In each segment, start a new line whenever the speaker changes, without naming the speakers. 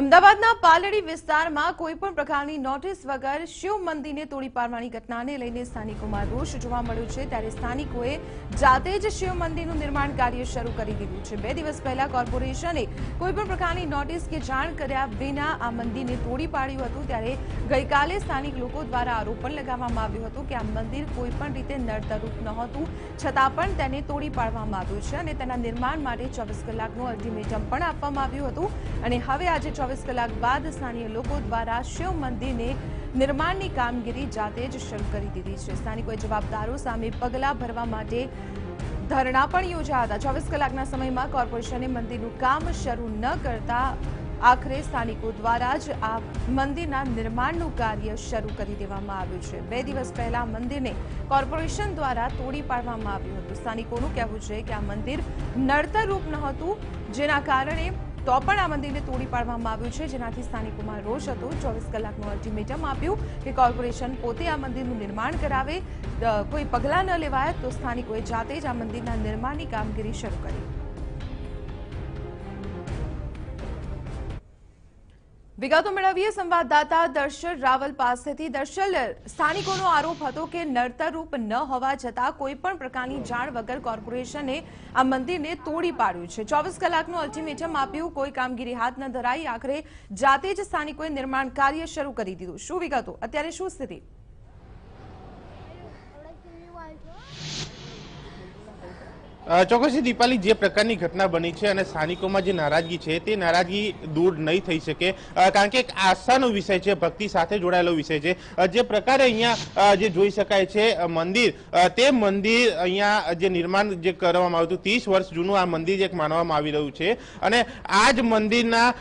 અમદાવાદના પાલડી વિસ્તારમાં કોઈપણ પ્રકારની નોટિસ વગર શિવ મંદિરને તોડી પાડવાની ઘટનાને લઈને સ્થાનિકોમાં રોષ જોવા મળ્યો છે। ત્યારે સ્થાનિકોએ જાતે જ શિવ મંદિરનું નિર્માણ કાર્ય શરૂ કરી દીધું છે। 2 દિવસ પહેલા કોર્પોરેશને કોઈપણ પ્રકારની નોટિસ કે જાણ કર્યા વિના આ મંદિરને તોડી પાડ્યું હતું। ત્યારે ગઈકાલે સ્થાનિક લોકો દ્વારા આરોપ પણ લગાવવામાં આવ્યો હતો કે આ મંદિર કોઈપણ રીતે નડતરરૂપ નહોતું, છતાં પણ તેને તોડી પાડવામાં આવ્યું છે અને તેના નિર્માણ માટે 24 કલાકનું અલ્ટિમેટમ પણ આપવામાં આવ્યું હતું અને હવે આજે 24 કલાક બાદ સ્થાનિય લોકો દ્વારા શિવ મંદિરને નિર્માણની કામગીરી જાતે જ શરૂ કરી દીધી છે। સ્થાનિકોએ જવાબદારો સામે પગલાં ભરવા માટે ધરણા પણ યોજ્યા હતા। 24 કલાકના સમયમાં કોર્પોરેશને મંદિરનું કામ શરૂ ન કરતા આખરે સ્થાનિકો દ્વારા જ આ મંદિરના નિર્માણનું કાર્ય શરૂ કરી દેવામાં આવ્યું છે। 2 દિવસ પહેલા મંદિરને કોર્પોરેશન દ્વારા તોડી પાડવામાં આવ્યું હતું। સ્થાનિકોનું કહેવું છે કે આ મંદિર નડતરરૂપ નહોતું, જેના કારણે તો પણ આ મંદિરને તોડી પાડવામાં આવ્યું છે, જેનાથી સ્થાનિકોમાં રોષ હતો। 24 કલાકનું અલ્ટિમેટમ આપ્યું કે કોર્પોરેશન પોતે આ મંદિરનું નિર્માણ કરાવે, કોઈ પગલાં ન લેવાય તો સ્થાનિકોએ જાતે જ આ મંદિરના નિર્માણની કામગીરી શરૂ કરી। વિગતો મેળવીએ સંવાદદાતા દર્શલ રાવલ પાસેથી। દર્શલ, સ્થાનિકોનો આરોપ હતો કે નડતરરૂપ ન હોવા છતાં કોઈપણ પ્રકારની જાણ વગર કોર્પોરેશને આ મંદિરને તોડી પાડ્યું છે। 24 કલાકનું અલ્ટિમેટમ આપ્યું, કોઈ કામગીરી હાથ ન ધરાઈ, આખરે જાતે જ સ્થાનિકોએ નિર્માણ કાર્ય શરૂ કરી દીધું। શું વિગતો, અત્યારે શું સ્થિતિ?
ચોક્કસથી દીપાલી, જે પ્રકારની ઘટના બની છે અને સ્થાનિકોમાં જે નારાજગી છે તે નારાજગી દૂર નહીં થઈ શકે, કારણ કે એક આસ્થાનો વિષય છે, ભક્તિ સાથે જોડાયેલો વિષય છે। જે પ્રકારે અહીંયા જે જોઈ શકાય છે મંદિર, તે મંદિર અહીંયા જે નિર્માણ જે કરવામાં આવ્યું હતું, 30 વર્ષ જૂનું આ મંદિર જે માનવામાં આવી રહ્યું છે અને આ જ મંદિરના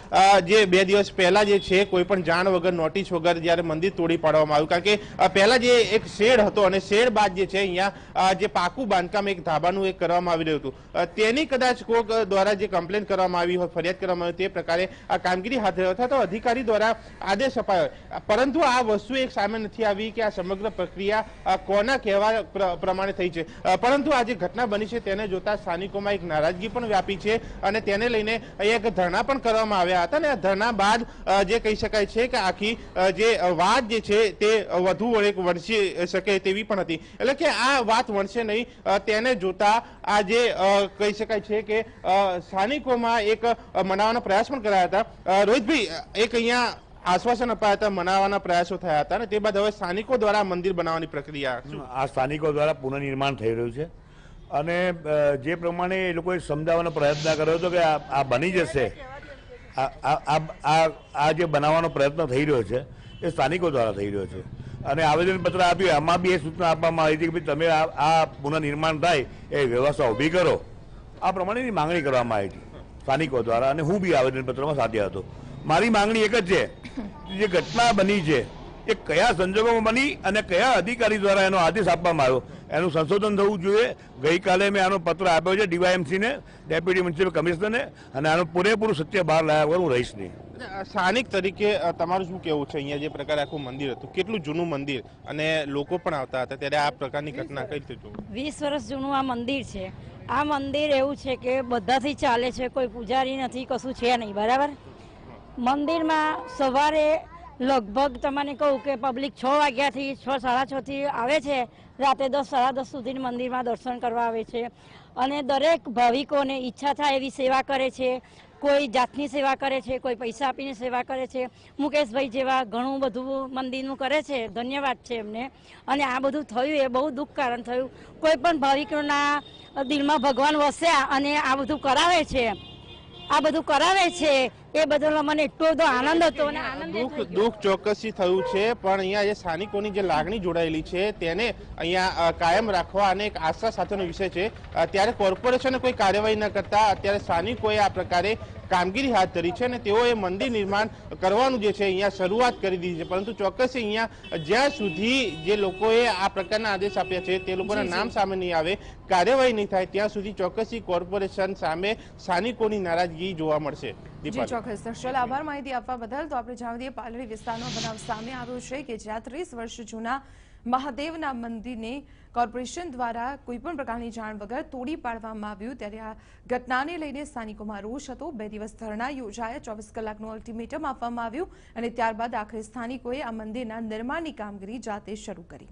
જે 2 દિવસ પહેલા જે છે કોઈ પણ જાણ વગર, નોટિસ વગર જ્યારે મંદિર તોડી પાડવામાં આવ્યું, કારણ કે પહેલા જે એક શેડ હતો અને શેડ બાદ જે છે અહીંયા જે પાકું બાંધકામ એક ધાબાનું એક કરવામાં આવી રહ્યું હતું, તેની કદાચ કોઈક દ્વારા જે કમ્પ્લેન કરવામાં આવી હોય, ફરિયાદ કરવામાં આવી, તે પ્રકારે આ કામગીરી હાથ ધરી અથવા તો અધિકારી દ્વારા આદેશ અપાયો, પરંતુ આ વસ્તુ એક સામે નથી આવી કે આ સમગ્ર પ્રક્રિયા કોના કહેવા પ્રમાણે થઈ છે। પરંતુ આ જે ઘટના બની છે તેને જોતા સ્થાનિકોમાં એક નારાજગી પણ વ્યાપી છે અને તેને લઈને અહીંયા એક ધરણા પણ કરવામાં આવ્યા હતા અને આ ધરણા બાદ જે કહી શકાય છે કે આખી જે વાત જે છે તે વધુ વણસી શકે તેવી પણ હતી, એટલે કે આ વાત વણશે નહીં તેને જોતા આ જે કહી શકાય છે કે સ્થાનિકોમાં એક મનાવવાનો પ્રયાસ પણ કરાયા હતા। રોહિતભાઈ, એક અહીંયા આશ્વાસન અપાયા હતા, મનાવવાના પ્રયાસો થયા હતા અને તે બાદ હવે સ્થાનિકો દ્વારા મંદિર બનાવવાની પ્રક્રિયા,
આ સ્થાનિકો દ્વારા પુનઃનિર્માણ થઈ રહ્યું છે અને જે પ્રમાણે એ લોકોએ સમજાવવાનો પ્રયત્ન કર્યો હતો કે આ બની જશે, આ જે બનાવવાનો પ્રયત્ન થઈ રહ્યો છે એ સ્થાનિકો દ્વારા થઈ રહ્યો છે અને આવેદનપત્ર આપ્યું, આમાં બી એ સૂચના આપવામાં આવી હતી કે ભાઈ તમે આ પુનઃનિર્માણ થાય એ વ્યવસ્થા ઊભી કરો, આ પ્રમાણેની માંગણી કરવામાં આવી હતી સ્થાનિકો દ્વારા અને હું બી આવેદનપત્રમાં સાથે હતો। મારી માંગણી એક જ છે, જે ઘટના બની છે એ કયા સંજોગોમાં બની અને કયા અધિકારી દ્વારા એનો આદેશ આપવામાં આવ્યો એનું સંશોધન થવું જોઈએ। ગઈકાલે મેં આનો પત્ર આપ્યો છે ડીવાયએમસીને, ડેપ્યુટી મ્યુનિસિપલ કમિશનરને, અને આનું પૂરેપૂરું સત્ય બહાર લાવ્યા વગર હું રહીશ નહીં।
સ્થાનિક તરીકે તમારું શું કહેવું છે? અહીંયા જે પ્રકારે આખું મંદિર હતું, કેટલું જૂનું મંદિર અને લોકો પણ આવતા હતા, ત્યારે આ પ્રકારની ઘટના કઈ રીતે જોવું?
20 વર્ષ જૂનું આ મંદિર છે। આ મંદિર એવું છે કે બધાથી ચાલે છે, કોઈ પૂજારી નથી, કશું છે નહીં, બરાબર? મંદિરમાં સવારે લગભગ તમને કહું કે પબ્લિક 6 વાગ્યાથી 6, 6:30 થી આવે છે, રાતે 10, 10:30 સુધી મંદિરમાં દર્શન કરવા આવે છે અને દરેક ભાવિકોને ઈચ્છા થાય એવી સેવા કરે છે। કોઈ જાતની સેવા કરે છે, કોઈ પૈસા આપીને સેવા કરે છે। મુકેશભાઈ જેવા ઘણું બધું મંદિરનું કરે છે, ધન્યવાદ છે એમને। અને આ બધું થયું એ બહુ દુઃખ કારણ થયું, કોઈ પણ ભાવિકોના દિલમાં ભગવાન વસ્યા અને આ બધું કરાવે છે, આ બધું કરાવે છે એ બદલ મને એટલો બધો આનંદ હતો અને આનંદ
દુઃખ ચોક્કસથી થયું છે, પણ અહીંયા જે સ્થાનિકોની જે લાગણી જોડાયેલી છે તેને અહીંયા કાયમ રાખવા અને એક આસ્થા સાથેનો વિષય છે, ત્યારે કોર્પોરેશને કોઈ કાર્યવાહી ન કરતા અત્યારે સ્થાનિકોએ આ પ્રકારે કામગીરી હાથ ધરી છે અને તેઓએ મંદિર નિર્માણ કરવાનું જે છે અહીંયા શરૂઆત કરી દીધી છે। પરંતુ ચોક્કસ અહીંયા જ્યાં સુધી જે લોકોએ આ પ્રકારના આદેશ આપ્યા છે તે લોકોના નામ સામે નહીં આવે, કાર્યવાહી નહીં થાય, ત્યાં સુધી ચોક્કસથી કોર્પોરેશન સામે સ્થાનિકોની નારાજગી જોવા મળશે।
ચોક્કસ દર્શલ, આભાર માહિતી આપવા બદલ। તો આપણે જાણી દઈએ, પાલડી વિસ્તારનો બનાવ સામે આવ્યો છે કે જ્યાં 30 વર્ષ જૂના મહાદેવના મંદિરને કોર્પોરેશન દ્વારા કોઈપણ પ્રકારની જાણ વગર તોડી પાડવામાં આવ્યું, ત્યારે આ ઘટનાને લઈને સ્થાનિકોમાં રોષ હતો। 2 દિવસ ધરણા યોજાયા, 24 કલાકનું અલ્ટિમેટમ આપવામાં આવ્યું અને ત્યારબાદ આખરે સ્થાનિકોએ આ મંદિરના નિર્માણની કામગીરી જાતે શરૂ કરી।